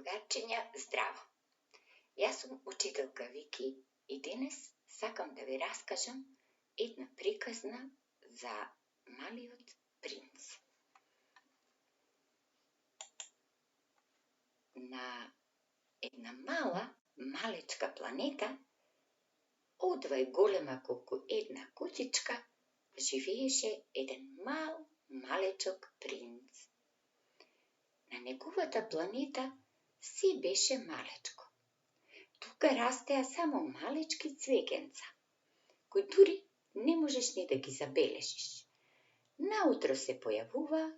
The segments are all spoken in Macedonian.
другарчиња, здраво! Јас сум учителка Вики и денес сакам да ви раскажам една приказна за малиот принц. На една мала, малечка планета, одвај голема колку една куќичка, живееше еден малечок принц. На неговата планета се беше малечко. Тука растеа само малечки цвеќенца, кои дури не можеш ни да ги забележиш. Наутро се појавуваа,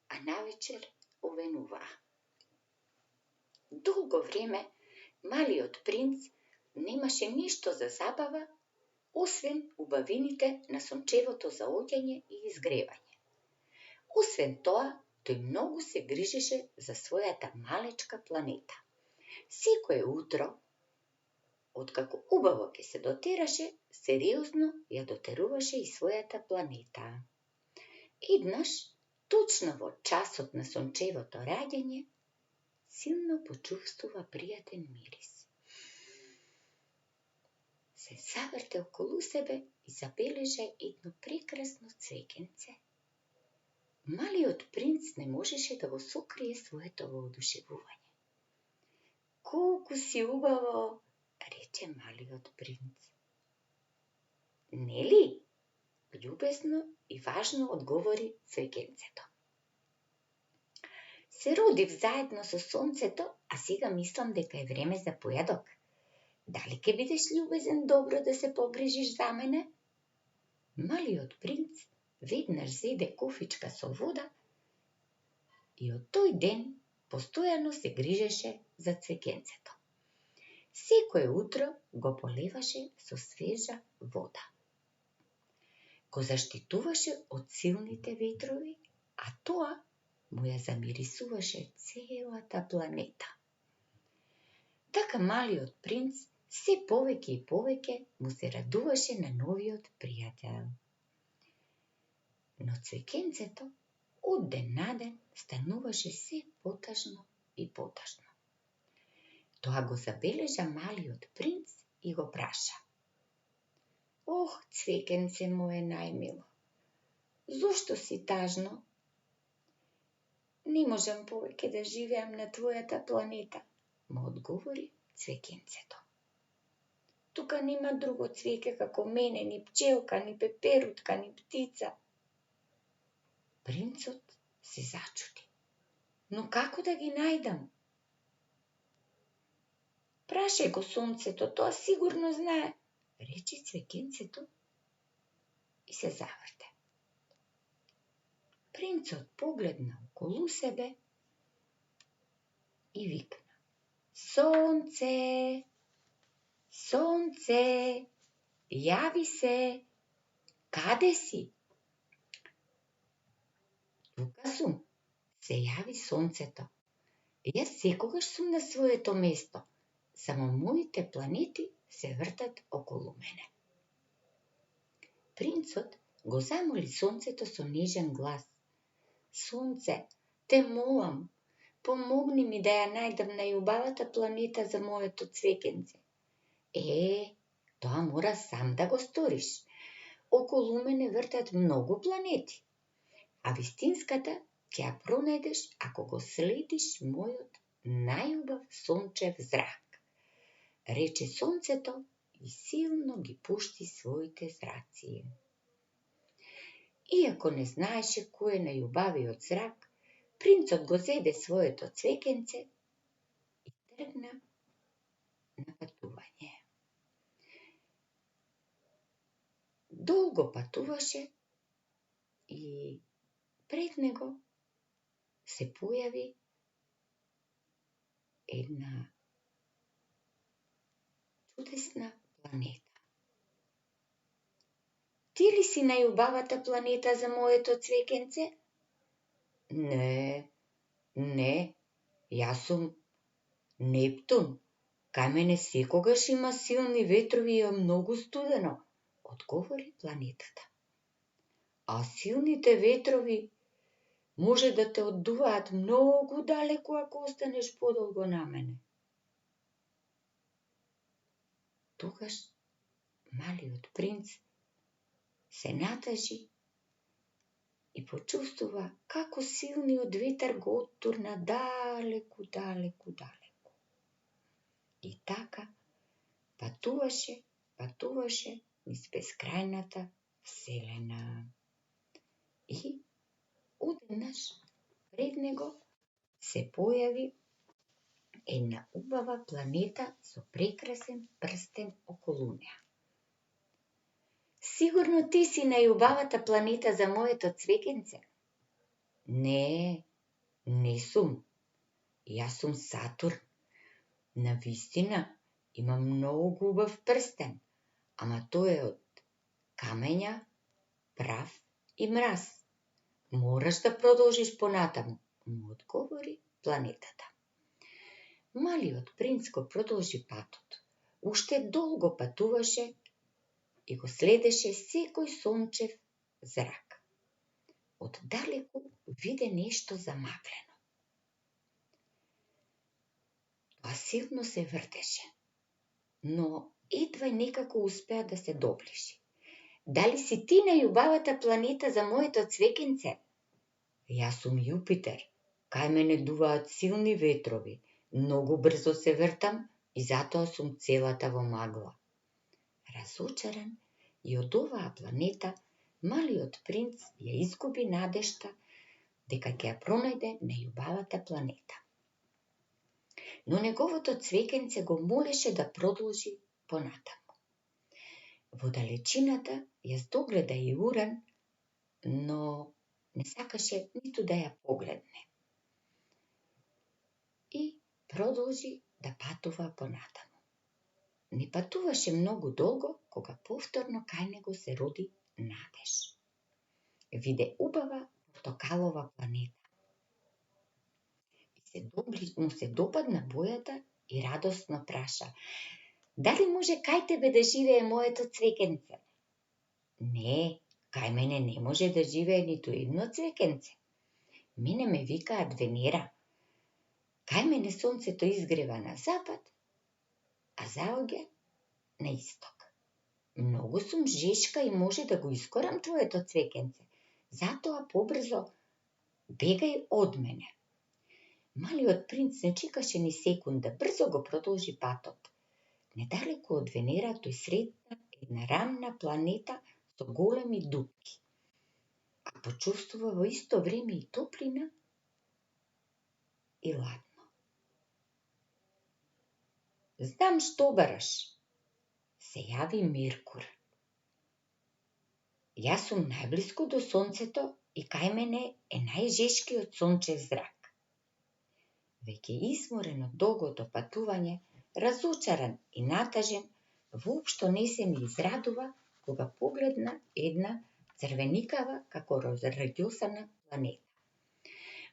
а навечер овенуваа. Долго време малиот принц немаше ништо за забава, освен убавините на сончевото заоѓање и изгревање. Освен тоа, тој многу се грижеше за својата малечка планета. Секое утро, откако убаво ќе се дотераше, сериозно ја дотеруваше и својата планета. Еднаш, точно во часот на сончевото раѓање, силно почувствува пријатен мирис. Се заврте околу себе и забележа едно прекрасно цвеќенце. Малиот принц не можеше да го сокрие своето воодушевување. Колку си убаво, рече малиот принц. Нели? Љубезно и важно одговори цвеќенцето. Се родив заедно со сонцето, а сега мислам дека е време за појадок. Дали ќе бидеш љубезен добро да се погрижиш за мене? Малиот принц веднаш зеде кофичка со вода и од тој ден постојано се грижеше за цвеќенцето. Секое утро го поливаше со свежа вода. Го заштитуваше од силните ветрови, а тоа му ја замирисуваше целата планета. Така малиот принц се повеќе и повеќе му се радуваше на новиот пријател. Но цвеќенцето од ден на ден стануваше се потажно и потажно. Тоа го забележа малиот принц и го праша. Ох, цвеќенце мое најмило, зошто си тажно? Не можам повеќе да живеам на твојата планета, му одговори цвеќенцето. Тука нема друго цвеќе како мене, ни пчелка, ни пеперутка, ни птица. Принцот се зачуди. Но како да ги најдам? Прашај го сонцето, тоа сигурно знае, рече цвеќенцето и се заврте. Принцот погледна околу себе и викна. Сонце, сонце, јави се, каде си? Тука сум, се јави сонцето. Јас секогаш сум на своето место, само моите планети се вртат околу мене. Принцот го замоли сонцето со нежен глас. Сонце, те молам, помогни ми да ја најдам најубавата планета за моето цвеќенце. Тоа мора сам да го сториш. Околу мене вртат многу планети, а вистинската ќе ја пронајдеш ако го следиш мојот најубав сончев зрак, рече сонцето и силно ги пушти своите зраци. Иако не знаеше кој е најубавиот зрак, принцот го зеде своето цвеќенце и тргна на патување. Долго патуваше и пред него се појави една чудесна планета. Ти ли си најубавата планета за моето цвеќенце? Не, јас сум Нептун. Кај мене секогаш има силни ветрови и е многу студено, одговори планетата. А силните ветрови Може да те оддуваат многу далеку ако останеш подолго на мене. Тогаш малиот принц се натажи и почувствува како силниот ветар го оттурна далеку, далеку, далеку. И така патуваше низ бескрајната вселена. И одеднаш пред него се појави една убава планета со прекрасен прстен околу неа. Сигурно ти си најубавата планета за моето цвекенце? Не сум. Јас сум Сатурн. Навистина имам многу убав прстен, ама тој е од камења, прав и мраз. Мораш да продолжиш понатаму, му одговори планетата. Малиот принц го продолжи патот. Уште долго патуваше и го следеше секој сончев зрак. Оддалеку виде нешто замаглено. Тоа силно се вртеше, но едва некако успеа да се доближи. Дали си ти најубавата планета за моето цвекенце? Јас сум Јупитер. Кај мене дуваат силни ветрови. Многу брзо се вртам и затоа сум целата во магла. Разочаран и од оваа планета, малиот принц ја изгуби надежта дека ќе ја пронајде најубавата планета. Но неговото цвекенце го молеше да продолжи понатаму. Во далечината ја догледа и Уран, но не сакаше ниту да ја погледне. И продолжи да патува понатаму. Не патуваше многу долго, кога повторно кај него се роди надеж. Виде убава портокалова планета. Му се допадна бојата и радосно праша: дали може кај тебе да живее моето цвекенце? Не, кај мене не може да живее ниту едно цвекенце. Мене ме викаат Венера. Кај мене сонцето изгрева на запад, а заоѓа на исток. Многу сум жешка и може да го искорам твоето цвекенце. Затоа побрзо бегај од мене. Малиот принц не чекаше ни секунда, брзо го продолжи патот. Недалеку од Венера тој сретна една рамна планета со големи дупки, а почувствува во исто време и топлина и ладно. Знам што бараш, се јави Меркур. Јас сум најблиску до сонцето и кај мене е најжешкиот сончев зрак. Веќе изморен од долгото патување, разочаран и натажен, воопшто не се ни израдува кога погледна една црвеникава како разраѓосана планета.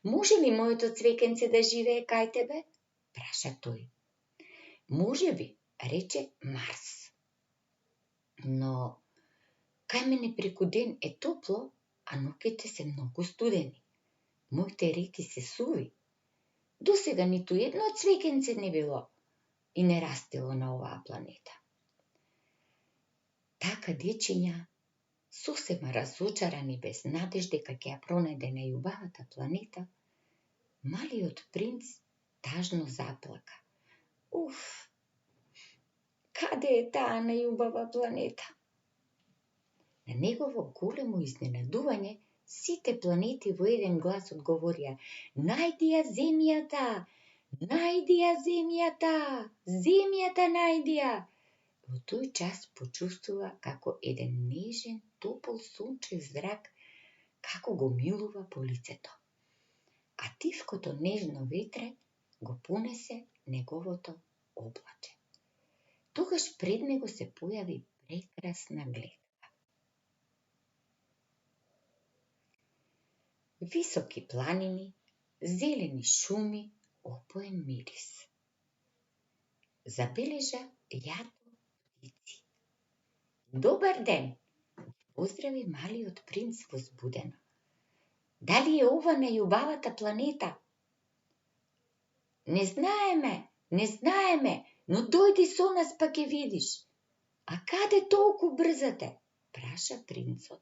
Може ли моето цвекенце да живее кај тебе? Праша тој. Може би, рече Марс. Но кај мене преку ден е топло, а ноќите се многу студени. Моите реки се суви. Досега ниту едно цвекенце не било и не растело на оваа планета. Така дечиња, сосема разочарани без надеж дека ќе ја пронајде најубавата планета, малиот принц тажно заплака. Уф, каде е таа најубава планета? На негово големо изненадување, сите планети во еден глас одговорија: најди ја земјата! Најди ја земјата! Земјата најди ја! Во тој час почувствува како еден нежен, топол сончев зрак како го милува по лицето, а тивкото нежно ветре го понесе неговото облаче. Тогаш пред него се појави прекрасна гледка. Високи планини, зелени шуми, опоен мирис. Забележа јадо птици. Добар ден! Поздрави малиот принц возбудено. Дали е ова најубавата планета? Не знаеме, но дојди со нас па ќе видиш. А каде толку брзате? Праша принцот.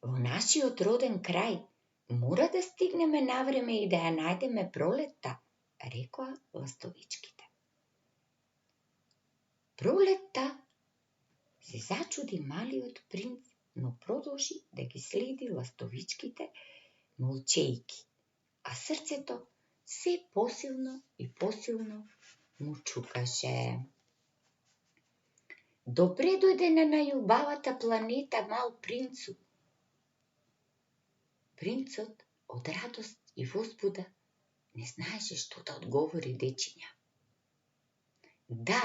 Во нашиот роден крај мора да стигнеме навреме и да ја најдеме пролетта, рекоа ластовичките. Пролетта? Се зачуди малиот принц, но продолжи да ги следи ластовичките, молчејки, а срцето се посилно и посилно му чукаше. Добре дојде на најубавата планета, мал принцу. Принцот од радост и возбуда не знаеше што да одговори дечиња. Да,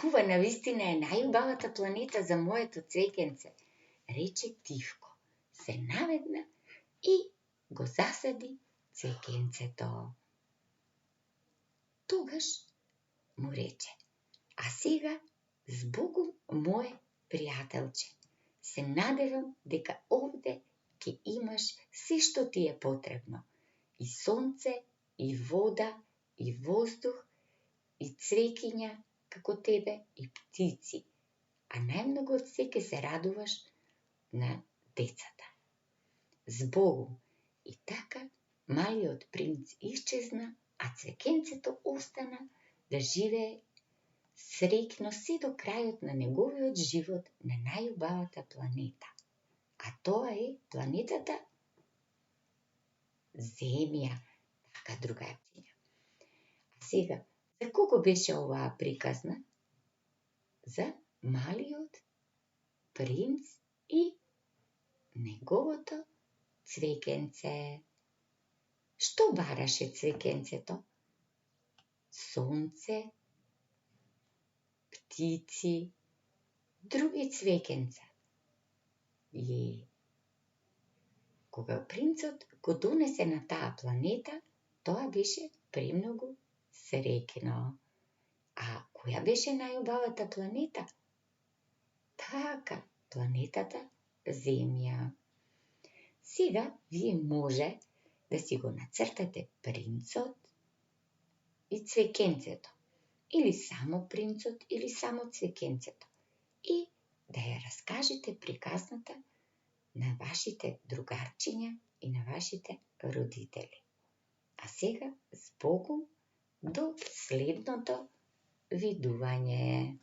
ова навистина е најубавата планета за моето цвеќенце, рече тивко. Се наведна и го засади цвеќенцето. Тогаш му рече: а сега збогум, моје пријателче, се надевам дека овде ќе имаш се што ти е потребно. И сонце, и вода, и воздух, и цвеќиња како тебе, и птици. А најмногу од се ќе се радуваш на децата. Збогум. И така малиот принц исчезна, а цвеќенцето остана да живее среќно се до крајот на неговиот живот на најубавата планета. А тоа е планетата Земја, така другарчиња. А сега, за кого беше оваа приказна? За малиот принц и неговото цвеќенце. Што бараше цвеќенцето? Сонце, птици, други цвеќенца. И кога принцот го донесе на таа планета, тоа беше премногу среќно. А која беше најубавата планета? Така, планетата Земја. Сега вие може да си го нацртате принцот и цвеќенцето, или само принцот, или само цвеќенцето, и да ја раскажете приказната на вашите другарчиња и на вашите родители. А сега збогум до следното видување.